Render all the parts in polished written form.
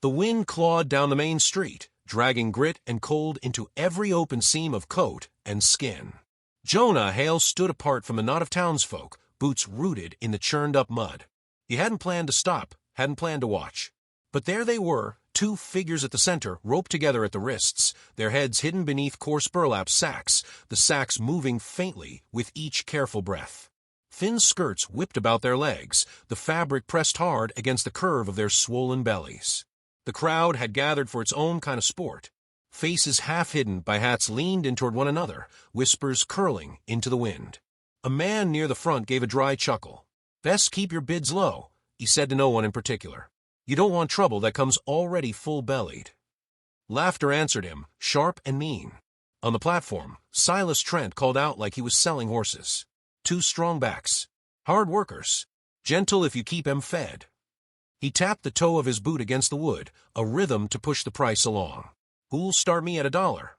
The wind clawed down the main street, dragging grit and cold into every open seam of coat and skin. Jonah Hale stood apart from the knot of townsfolk, boots rooted in the churned-up mud. He hadn't planned to stop, hadn't planned to watch. But there they were, two figures at the center, roped together at the wrists, their heads hidden beneath coarse burlap sacks, the sacks moving faintly with each careful breath. Thin skirts whipped about their legs, the fabric pressed hard against the curve of their swollen bellies. The crowd had gathered for its own kind of sport. Faces half hidden by hats leaned in toward one another, whispers curling into the wind. A man near the front gave a dry chuckle. "Best keep your bids low," he said to no one in particular. "You don't want trouble that comes already full-bellied." Laughter answered him, sharp and mean. On the platform, Silas Trent called out like he was selling horses. "Two strong backs. Hard workers. Gentle if you keep 'em fed." He tapped the toe of his boot against the wood, a rhythm to push the price along. "Who'll start me at $1?"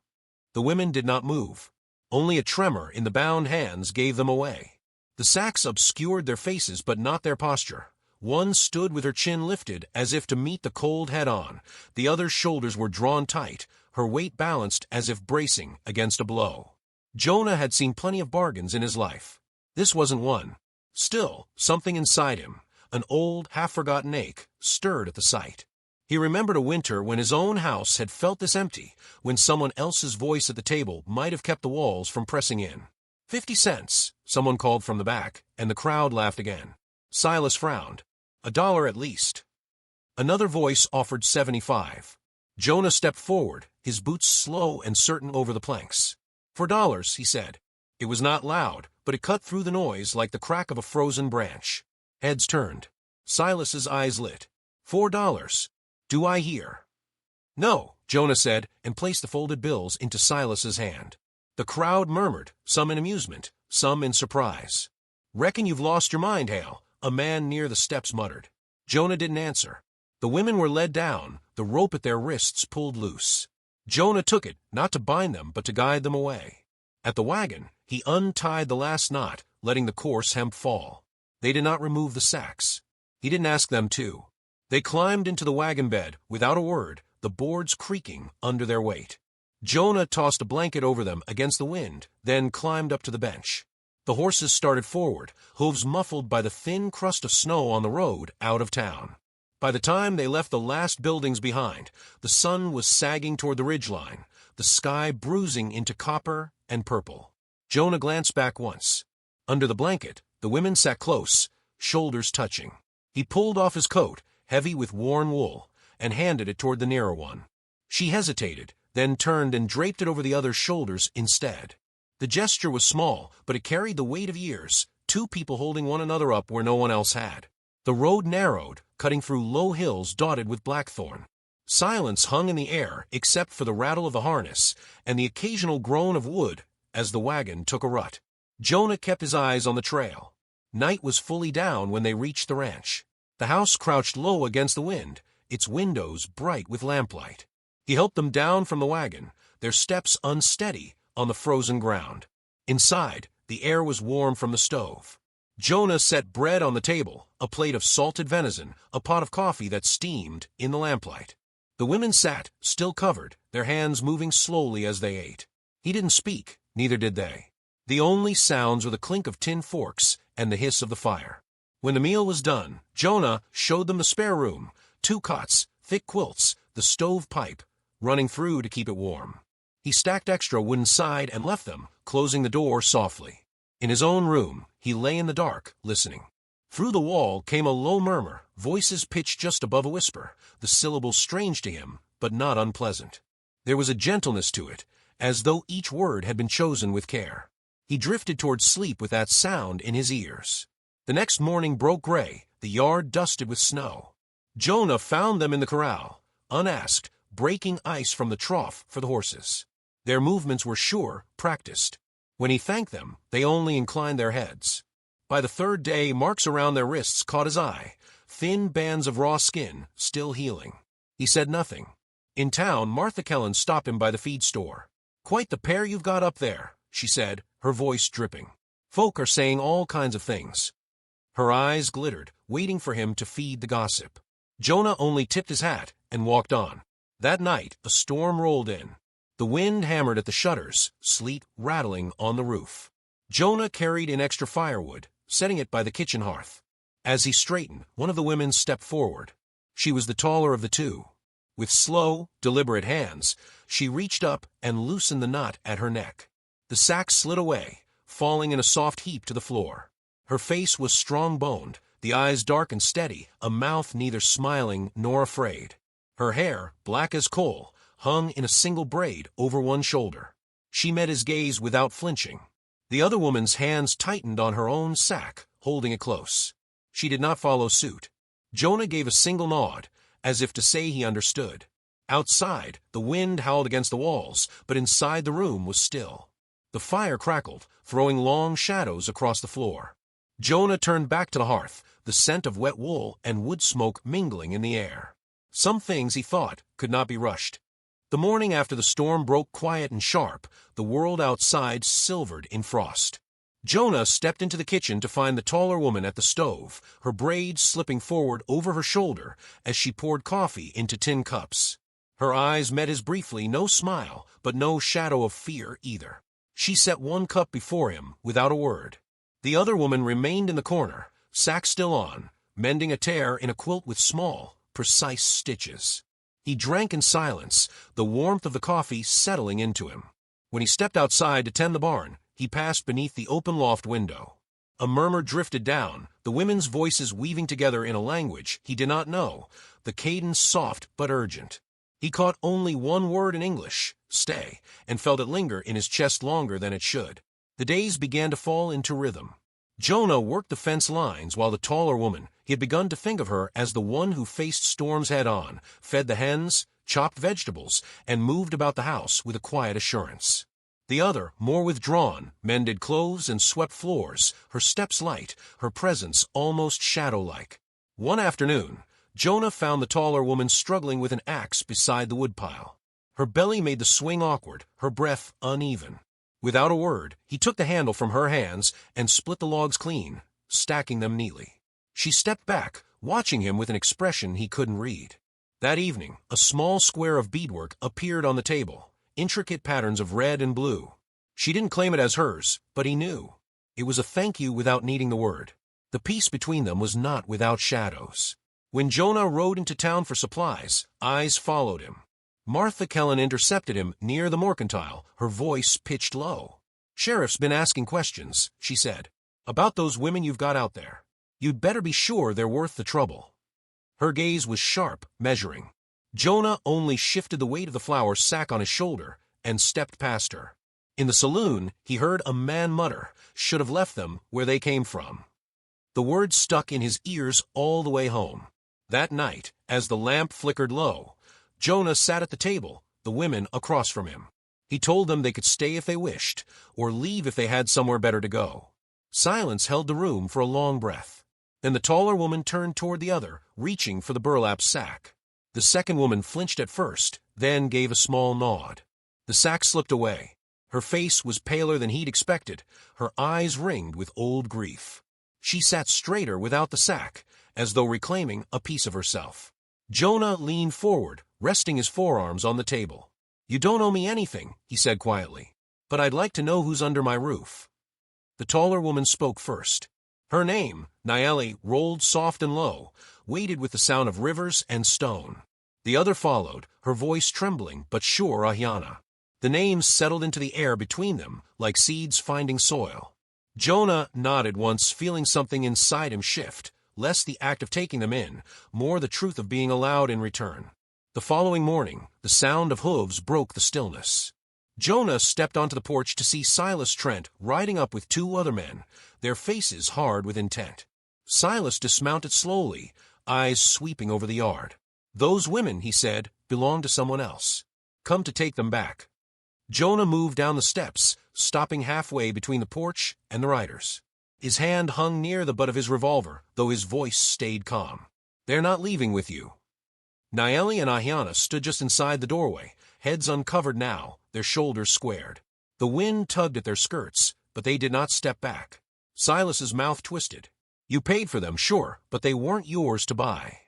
The women did not move. Only a tremor in the bound hands gave them away. The sacks obscured their faces but not their posture. One stood with her chin lifted as if to meet the cold head-on. The other's shoulders were drawn tight, her weight balanced as if bracing against a blow. Jonah had seen plenty of bargains in his life. This wasn't one. Still, something inside him, an old, half-forgotten ache, stirred at the sight. He remembered a winter when his own house had felt this empty, when someone else's voice at the table might have kept the walls from pressing in. 50 cents, someone called from the back, and the crowd laughed again. Silas frowned. $1 at least. Another voice offered 75. Jonah stepped forward, his boots slow and certain over the planks. $4, he said. It was not loud, but it cut through the noise like the crack of a frozen branch. Heads turned. Silas's eyes lit. $4. Do I hear? No, Jonah said, and placed the folded bills into Silas's hand. The crowd murmured, some in amusement, some in surprise. "Reckon you've lost your mind, Hale," a man near the steps muttered. Jonah didn't answer. The women were led down, the rope at their wrists pulled loose. Jonah took it, not to bind them, but to guide them away. At the wagon, he untied the last knot, letting the coarse hemp fall. They did not remove the sacks. He didn't ask them to. They climbed into the wagon bed, without a word, the boards creaking under their weight. Jonah tossed a blanket over them against the wind, then climbed up to the bench. The horses started forward, hooves muffled by the thin crust of snow on the road out of town. By the time they left the last buildings behind, the sun was sagging toward the ridgeline, the sky bruising into copper and purple. Jonah glanced back once. Under the blanket, the women sat close, shoulders touching. He pulled off his coat, heavy with worn wool, and handed it toward the nearer one. She hesitated, then turned and draped it over the other's shoulders instead. The gesture was small, but it carried the weight of years, two people holding one another up where no one else had. The road narrowed, cutting through low hills dotted with blackthorn. Silence hung in the air except for the rattle of the harness and the occasional groan of wood as the wagon took a rut. Jonah kept his eyes on the trail. Night was fully down when they reached the ranch. The house crouched low against the wind, its windows bright with lamplight. He helped them down from the wagon, their steps unsteady on the frozen ground. Inside, the air was warm from the stove. Jonah set bread on the table, a plate of salted venison, a pot of coffee that steamed in the lamplight. The women sat, still covered, their hands moving slowly as they ate. He didn't speak, neither did they. The only sounds were the clink of tin forks and the hiss of the fire. When the meal was done, Jonah showed them the spare room, 2 cots, thick quilts, the stove pipe, running through to keep it warm. He stacked extra wooden side and left them, closing the door softly. In his own room, he lay in the dark, listening. Through the wall came a low murmur, voices pitched just above a whisper, the syllables strange to him, but not unpleasant. There was a gentleness to it, as though each word had been chosen with care. He drifted toward sleep with that sound in his ears. The next morning broke gray, the yard dusted with snow. Jonah found them in the corral, unasked, breaking ice from the trough for the horses. Their movements were sure, practiced. When he thanked them, they only inclined their heads. By the third day, marks around their wrists caught his eye, thin bands of raw skin, still healing. He said nothing. In town, Martha Kellen stopped him by the feed store. "Quite the pair you've got up there," she said, her voice dripping. "Folk are saying all kinds of things." Her eyes glittered, waiting for him to feed the gossip. Jonah only tipped his hat and walked on. That night, a storm rolled in. The wind hammered at the shutters, sleet rattling on the roof. Jonah carried in extra firewood, setting it by the kitchen hearth. As he straightened, one of the women stepped forward. She was the taller of the two. With slow, deliberate hands, she reached up and loosened the knot at her neck. The sack slid away, falling in a soft heap to the floor. Her face was strong-boned, the eyes dark and steady, a mouth neither smiling nor afraid. Her hair, black as coal, hung in a single braid over one shoulder. She met his gaze without flinching. The other woman's hands tightened on her own sack, holding it close. She did not follow suit. Jonah gave a single nod, as if to say he understood. Outside, the wind howled against the walls, but inside the room was still. The fire crackled, throwing long shadows across the floor. Jonah turned back to the hearth, the scent of wet wool and wood smoke mingling in the air. Some things, he thought, could not be rushed. The morning after the storm broke quiet and sharp, the world outside silvered in frost. Jonah stepped into the kitchen to find the taller woman at the stove, her braids slipping forward over her shoulder as she poured coffee into tin cups. Her eyes met his briefly, no smile, but no shadow of fear either. She set one cup before him without a word. The other woman remained in the corner, sack still on, mending a tear in a quilt with small, precise stitches. He drank in silence, the warmth of the coffee settling into him. When he stepped outside to tend the barn, he passed beneath the open loft window. A murmur drifted down, the women's voices weaving together in a language he did not know, the cadence soft but urgent. He caught only one word in English, stay, and felt it linger in his chest longer than it should. The days began to fall into rhythm. Jonah worked the fence lines while the taller woman, he had begun to think of her as the one who faced storms head-on, fed the hens, chopped vegetables, and moved about the house with a quiet assurance. The other, more withdrawn, mended clothes and swept floors, her steps light, her presence almost shadow-like. One afternoon, Jonah found the taller woman struggling with an axe beside the woodpile. Her belly made the swing awkward, her breath uneven. Without a word, he took the handle from her hands and split the logs clean, stacking them neatly. She stepped back, watching him with an expression he couldn't read. That evening, a small square of beadwork appeared on the table, intricate patterns of red and blue. She didn't claim it as hers, but he knew. It was a thank you without needing the word. The peace between them was not without shadows. When Jonah rode into town for supplies, eyes followed him. Martha Kellen intercepted him near the mercantile, her voice pitched low. "Sheriff's been asking questions," she said, "about those women you've got out there. You'd better be sure they're worth the trouble." Her gaze was sharp, measuring. Jonah only shifted the weight of the flour sack on his shoulder and stepped past her. In the saloon, he heard a man mutter, "Should have left them where they came from." The words stuck in his ears all the way home. That night, as the lamp flickered low, Jonah sat at the table, the women across from him. He told them they could stay if they wished, or leave if they had somewhere better to go. Silence held the room for a long breath. Then the taller woman turned toward the other, reaching for the burlap sack. The second woman flinched at first, then gave a small nod. The sack slipped away. Her face was paler than he'd expected, her eyes ringed with old grief. She sat straighter without the sack, as though reclaiming a piece of herself. Jonah leaned forward, resting his forearms on the table. "You don't owe me anything," he said quietly, "but I'd like to know who's under my roof." The taller woman spoke first. Her name, Naeli, rolled soft and low, weighted with the sound of rivers and stone. The other followed, her voice trembling but sure Ahiana. The names settled into the air between them, like seeds finding soil. Jonah nodded once, feeling something inside him shift, less the act of taking them in, more the truth of being allowed in return. The following morning, the sound of hooves broke the stillness. Jonah stepped onto the porch to see Silas Trent riding up with two other men, their faces hard with intent. Silas dismounted slowly, eyes sweeping over the yard. "Those women," he said, "belong to someone else. Come to take them back." Jonah moved down the steps, stopping halfway between the porch and the riders. His hand hung near the butt of his revolver, though his voice stayed calm. "They're not leaving with you." Naeli and Ahiana stood just inside the doorway, heads uncovered now, their shoulders squared. The wind tugged at their skirts, but they did not step back. Silas's mouth twisted. "You paid for them, sure, but they weren't yours to buy."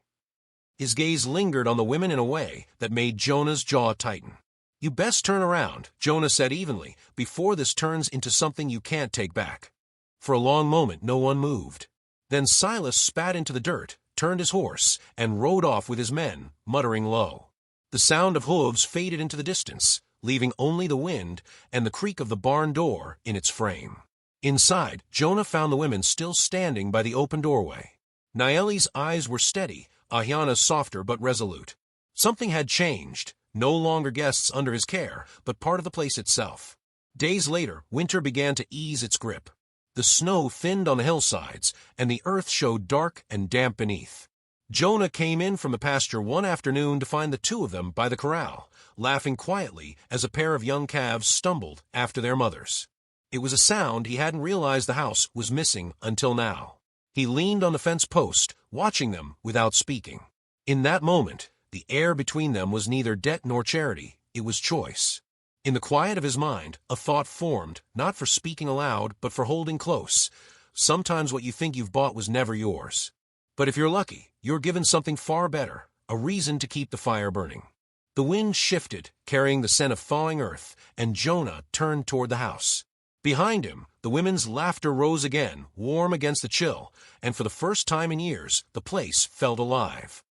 His gaze lingered on the women in a way that made Jonah's jaw tighten. "You best turn around," Jonah said evenly, "before this turns into something you can't take back." For a long moment no one moved. Then Silas spat into the dirt, turned his horse, and rode off with his men, muttering low. The sound of hooves faded into the distance, leaving only the wind and the creak of the barn door in its frame. Inside, Jonah found the women still standing by the open doorway. Naeli's eyes were steady, Ahiana's softer but resolute. Something had changed, no longer guests under his care, but part of the place itself. Days later, winter began to ease its grip. The snow thinned on the hillsides, and the earth showed dark and damp beneath. Jonah came in from the pasture one afternoon to find the two of them by the corral, laughing quietly as a pair of young calves stumbled after their mothers. It was a sound he hadn't realized the house was missing until now. He leaned on the fence post, watching them without speaking. In that moment, the air between them was neither debt nor charity, it was choice. In the quiet of his mind, a thought formed, not for speaking aloud, but for holding close. Sometimes what you think you've bought was never yours. But if you're lucky, you're given something far better, a reason to keep the fire burning. The wind shifted, carrying the scent of thawing earth, and Jonah turned toward the house. Behind him, the women's laughter rose again, warm against the chill, and for the first time in years, the place felt alive.